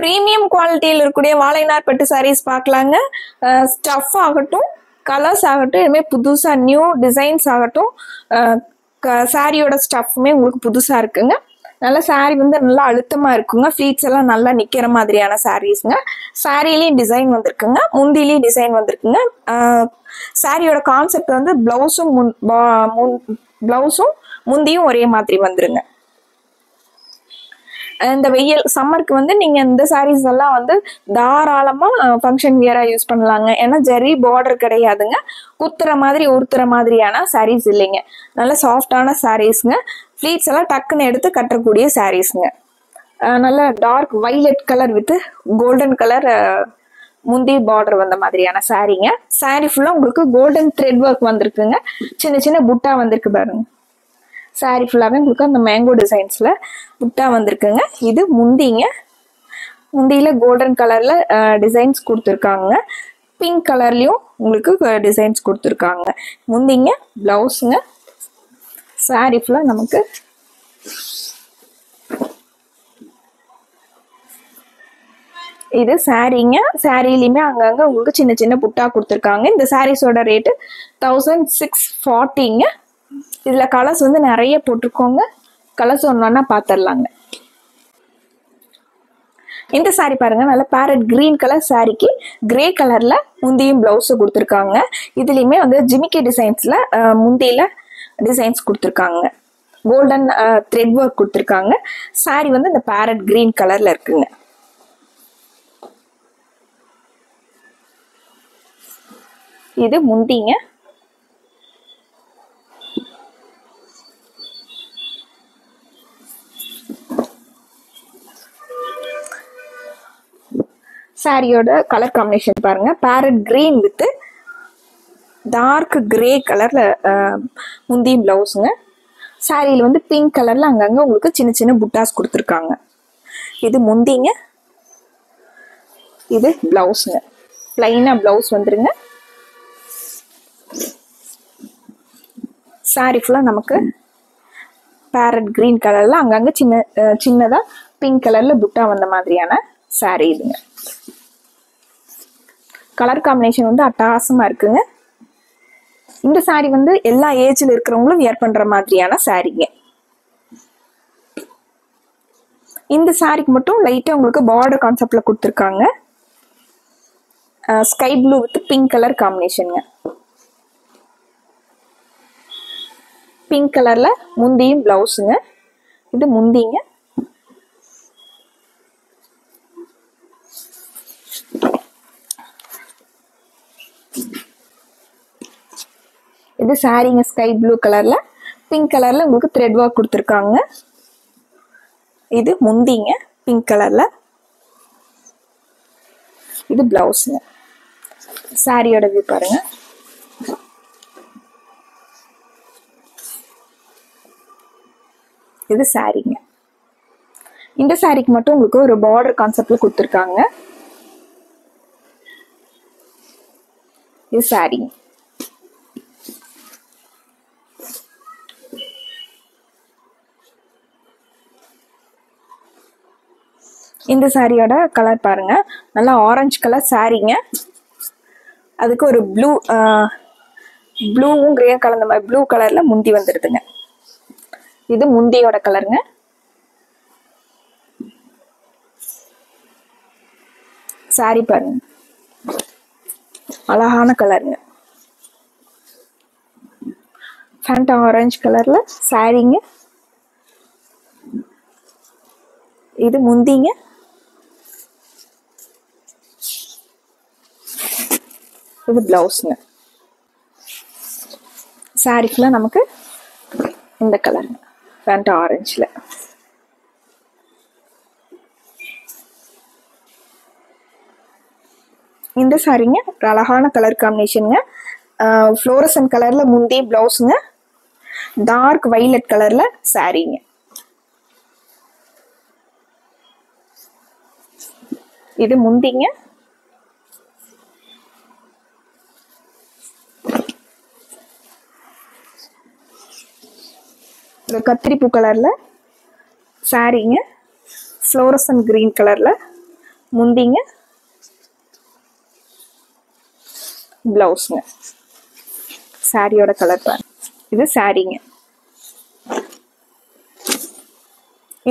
Premium குவாலிட்டியில் இருக்கக்கூடிய வாழைநார் பட்டு சாரீஸ் பார்க்கலாங்க. ஸ்டஃப் ஆகட்டும், கலர்ஸ் ஆகட்டும், எதுவுமே புதுசாக நியூ டிசைன்ஸ் ஆகட்டும், சாரியோட ஸ்டஃப்புமே உங்களுக்கு புதுசாக இருக்குங்க. நல்ல சாரீ வந்து நல்லா அழுத்தமாக இருக்குங்க. ஃப்ளீட்ஸ் எல்லாம் நல்லா நிற்கிற மாதிரியான சாரீஸுங்க. சாரிலையும் டிசைன் வந்திருக்குங்க, முந்திலையும் டிசைன் வந்திருக்குங்க. சாரியோட கான்செப்ட் வந்து ப்ளவுஸும் முந்தியும் ஒரே மாதிரி வந்துருங்க. இந்த வெயில் சம்மருக்கு வந்து நீங்க இந்த சாரீஸ் எல்லாம் வந்து தாராளமா ஃபங்க்ஷன் வியரா யூஸ் பண்ணலாங்க. ஏன்னா ஜெரி பார்டர் கிடையாதுங்க, குத்துற மாதிரி உறுத்துற மாதிரியான சாரீஸ் இல்லைங்க. நல்ல சாஃப்டான சாரீஸ்ங்க. ஃப்ளீட்ஸ் எல்லாம் டக்குன்னு எடுத்து கட்டக்கூடிய சாரீஸ்ங்க. நல்ல dark violet colour with golden colour முந்தி பார்டர் வந்த மாதிரியான சாரீங்க. சாரீ ஃபுல்லா உங்களுக்கு கோல்டன் த்ரெட் ஒர்க் வந்திருக்குங்க. சின்ன சின்ன புட்டா வந்திருக்கு பாருங்க. சாரீ ஃபுல்லாகவே உங்களுக்கு அந்த மேங்கோ டிசைன்ஸில் புட்டா வந்திருக்குங்க. இது முந்திங்க. முந்தியில் கோல்டன் கலரில் டிசைன்ஸ் கொடுத்துருக்காங்க. பிங்க் கலர்லேயும் உங்களுக்கு டிசைன்ஸ் கொடுத்துருக்காங்க. முந்திங்க ப்ளவுஸுங்க. சாரீ ஃபுல்லாக நமக்கு இது சாரீங்க. சாரீலையுமே அங்கங்கே உங்களுக்கு சின்ன சின்ன புட்டா கொடுத்துருக்காங்க. இந்த சாரீஸோட ரேட்டு 1640ங்க. இதில் கலர்ஸ் வந்து நிறைய போட்டிருக்கோங்க. கலர்ஸ் ஒன்றா பார்த்துடலாங்க. இந்த சாரீ பாருங்க, நல்ல பேரட் கிரீன் கலர் சாரீக்கு கிரே கலர்ல முந்தியும் பிளவுஸும் கொடுத்துருக்காங்க. இதுலேயுமே வந்து ஜிமிக்கி டிசைன்ஸ்ல முந்தியில டிசைன்ஸ் கொடுத்துருக்காங்க. கோல்டன் த்ரெட் ஒர்க் கொடுத்துருக்காங்க. சாரீ வந்து இந்த பேரட் கிரீன் கலர்ல இருக்குங்க. இது முந்திங்க. சாரியோட கலர் காம்பினேஷன் பாருங்க, parrot green with dark grey கலர்ல முந்தியும் பிளவுஸுங்க. சாரியில் வந்து பிங்க் கலர்ல அங்கங்க உங்களுக்கு சின்ன சின்ன புட்டாஸ் கொடுத்துருக்காங்க. இது முந்திங்க. இது பிளவுஸுங்க. பிளைனா பிளவுஸ் வந்துருங்க. சாரி ஃபுல்லா நமக்கு பேரட் கிரீன் கலர்ல அங்கங்க சின்னதா பிங்க் கலர்ல புட்டா வந்த மாதிரியான சாரி இதுங்க. கலர் காம்பினேஷன் வந்து அட்டகாசமா இருக்குங்க. இந்த சாரி வந்து எல்லா ஏஜ்ல இருக்கிறவங்களும் வியர் பண்ற மாதிரியான சாரிங்க. இந்த சாரிக்கு மட்டும் லைட்டா உங்களுக்கு பார்டர் கான்செப்ட்ல கொடுத்துருக்காங்க. Sky blue with pink colour காம்பினேஷனுங்க. பிங்க் கலர்ல முந்தியும் பிளவுஸுங்க. இது முந்திங்க. இது சாரிங்க. ஸ்கை ப்ளூ கலர்ல பிங்க் கலர்ல உங்களுக்கு த்ரெட் ஒர்க் கொடுத்துருக்காங்க. இது முந்திங்க பிங்க் கலர்ல. இது பிளவுஸுங்க. சாரியோட வியூ பாருங்க. இது சாரிங்க. இந்த சாரிக்கு மட்டும் உங்களுக்கு ஒரு பார்டர் கான்செப்ட்ல கொடுத்துருக்காங்க. இது சாரிங்க. இந்த சாரியோட கலர் பாருங்க, நல்லா ஆரஞ்சு கலர் சாரிங்க. அதுக்கு ஒரு ப்ளூவும் கிரே கலந்த மாதிரி ப்ளூ கலர்ல முந்தி வந்துடுதுங்க. இது முந்தியோட கலருங்க. சாரி பாருங்க, அழகான கலருங்க. ஃபேண்டா ஆரஞ்சு கலர்ல சாரிங்க. இது முந்திங்க. இது பிளவுஸ்ங்க. சாரி ஃபுல்லா நமக்கு இந்த கலருங்க, ஃபேண்டா ஆரஞ்சுல. இந்த சாரிங்க ஒரு அழகான கலர் காம்பினேஷனுங்க. ஃப்ளோரசன் கலர்ல முந்தி பிளவுஸுங்க. டார்க் வைலட் கலர்ல சாரிங்க. இது முந்திங்க. கத்திரிப்பூ கலர்ல சாரிங்க. ஃப்ளோரசன் கிரீன் கலர்ல முந்திங்க, பிளவுஸ்ங்க. சாரியோட கலர் பாருங்க. இது சாரிங்க.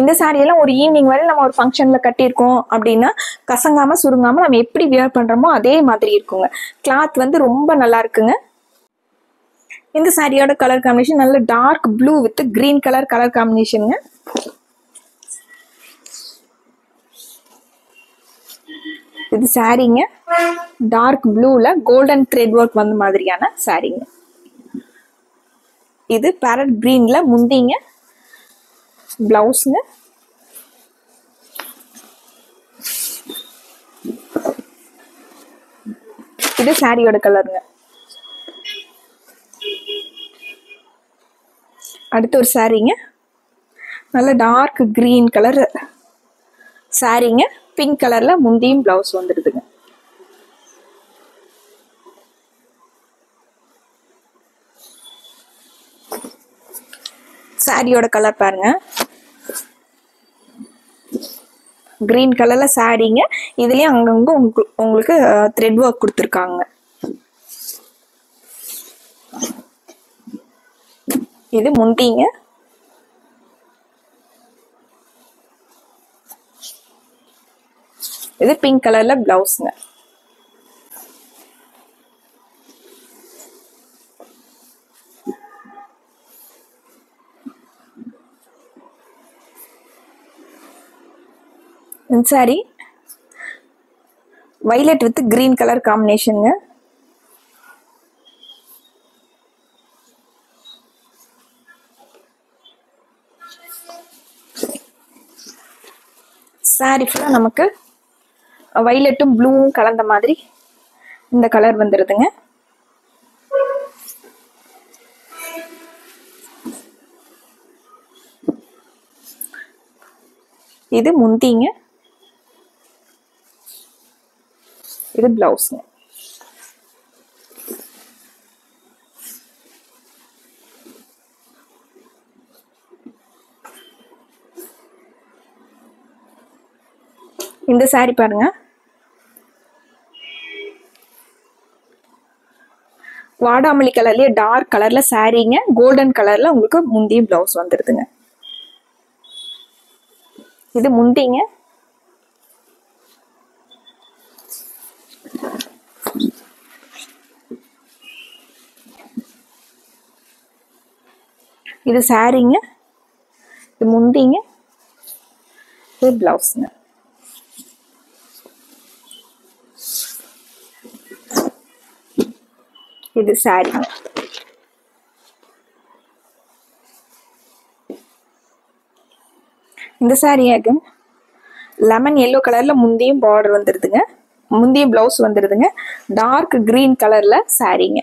இந்த சாரியெல்லாம் ஒரு ஈவினிங் வரை நம்ம ஒரு ஃபங்க்ஷன்ல கட்டியிருக்கோம் அப்படின்னா கசங்காம சுருங்காம நம்ம எப்படி வியர் பண்றோமோ அதே மாதிரி இருக்குங்க. கிளாத் வந்து ரொம்ப நல்லா இருக்குங்க. இந்த சாரியோட கலர் காம்பினேஷன் நல்ல dark blue with green colour காம்பினேஷனுங்க. இது சாரிங்க. டார்க் ப்ளூல கோல்டன் த்ரெட் ஒர்க் வந்த மாதிரியான சாரிங்க. இது பேரட் கிரீன்ல முந்திங்க, பிளவுஸ்ங்க. இது சாரியோட கலருங்க. அடுத்து ஒரு சாரிங்க. நல்ல டார்க் கிரீன் கலர் சாரிங்க. பிங்க் கலர்ல முந்தியும் பிளவுஸ் வந்துடுதுங்க. சாரியோட கலர் பாருங்க. கிரீன் கலர்ல சாரிங்க. இதுலயும் அங்கங்க உங்களுக்கு த்ரெட் ஒர்க் கொடுத்துருக்காங்க. இது முந்திங்க. இது பிங்க் கலர்ல பிளவுஸ்ங்க. இந்த sari violet with green colour காம்பினேஷனுங்க. சாரி ஃபுல்லா நமக்கு வைலட்டும் ப்ளூவும் கலந்த மாதிரி இந்த கலர் வந்துடுதுங்க. இது முந்திங்க. இது பிளவுஸ்ங்க. இந்த சாரி பாருங்க. வாடாமல்லி கலர்லயே டார்க் கலர்ல சாரிங்க. கோல்டன் கலர்ல உங்களுக்கு முந்தி பிளவுஸ் வந்துடுதுங்க. இது முந்திங்க. இது சாரிங்க. இது முந்திங்க. இது பிளவுஸ்ங்க. இது சாரிங்க. இந்த சாரியாக லெமன் எல்லோ கலர்ல முந்தியும் பார்டர் வந்துடுதுங்க. முந்தியும் பிளவுஸ் வந்துடுதுங்க. டார்க் கிரீன் கலர்ல சாரிங்க.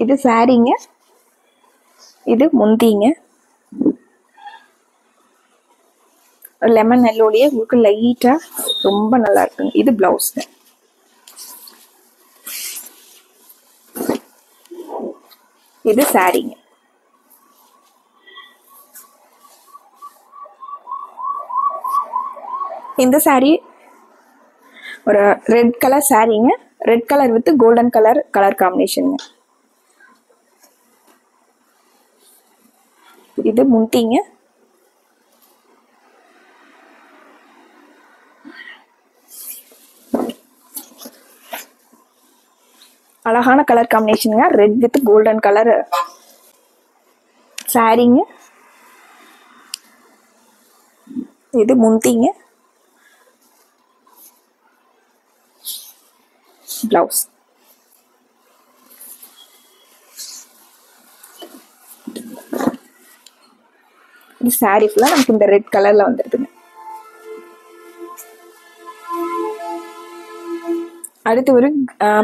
இது சாரிங்க. இது முந்திங்க. லெமன் எல்லோலயே உங்களுக்கு லைட்டா ரொம்ப நல்லா இருக்குங்க. இது பிளவுஸ்ங்க. இது சாரிங்க. இந்த சாரி ஒரு ரெட் கலர் சாரிங்க. Red colour with golden colour காம்பினேஷனுங்க. இது முந்திங்க. அழகான கலர் காம்பினேஷனுங்க. ரெட் வித் கோல்டன் கலர் சாரிங்க. இது முந்திங்க. பிளவுஸ். இது சாரி ஃபுல்லா நமக்கு இந்த ரெட் கலர்ல வந்துடுதுங்க. அடுத்து ஒரு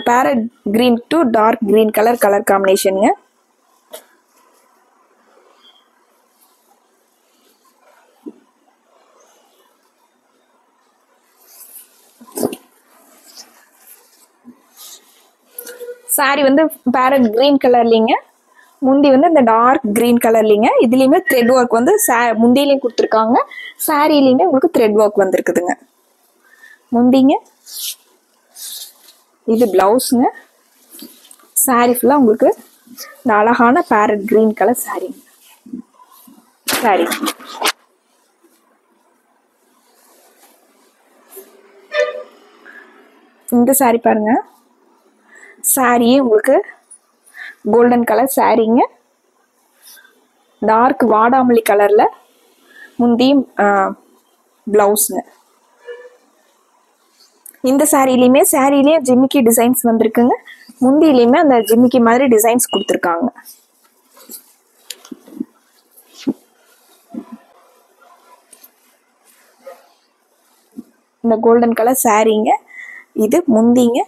parrot green to dark green colour காம்பினேஷனுங்க. சாரி வந்து பேரட் கிரீன் கலர்லிங்க, முந்தி வந்து இந்த டார்க் கிரீன் கலர்லிங்க. இதுலயுமே த்ரெட் ஒர்க் வந்து முந்திலையும் கொடுத்துருக்காங்க, சாரிலையுமே உங்களுக்கு த்ரெட் ஒர்க் வந்துருக்குதுங்க. முந்திங்க, இது பிளவுஸுங்க. சாரி ஃபுல்லா உங்களுக்கு இந்த அழகான farad green colour sorry. Sorry இந்த சாரி பாருங்க, சாரியே உங்களுக்கு கோல்டன் கலர் சாரிங்க, டார்க் வாடாமல்லி கலர்ல முந்தியும் பிளவுஸுங்க. இந்த சாரிலையுமே ஜிமிக்கி டிசைன்ஸ் வந்திருக்குங்க, முந்திலையுமே அந்த ஜிமிக்கி மாதிரி டிசைன்ஸ் கொடுத்துருக்காங்க. இந்த கோல்டன் கலர் சாரிங்க, இது முந்திங்க,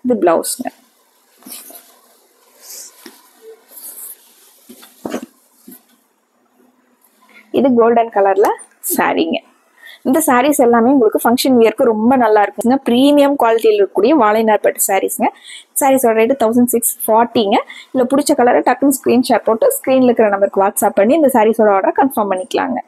இது பிளவுஸ்ங்க. இது கோல்டன் கலர்ல சாரிங்க. இந்த சாரீஸ் எல்லாமே உங்களுக்கு ஃபங்க்ஷன் வியருக்கு ரொம்ப நல்லா இருக்குங்க. ப்ரீமியம் குவாலிட்டியில் இருக்கக்கூடிய வாழைநார்பட்டு சாரீஸ்ங்க. சாரீஸோட ரேட்டு 1640ங்க. இல்லை பிடிச்ச கலரை டக்குன்னு ஸ்க்ரீன்ஷாட் போட்டு ஸ்க்ரீனில் இருக்கிற நம்பருக்கு வாட்ஸ்அப் பண்ணி இந்த சாரீஸோட ஆர்டர் கன்ஃபார்ம் பண்ணிக்கலாங்க.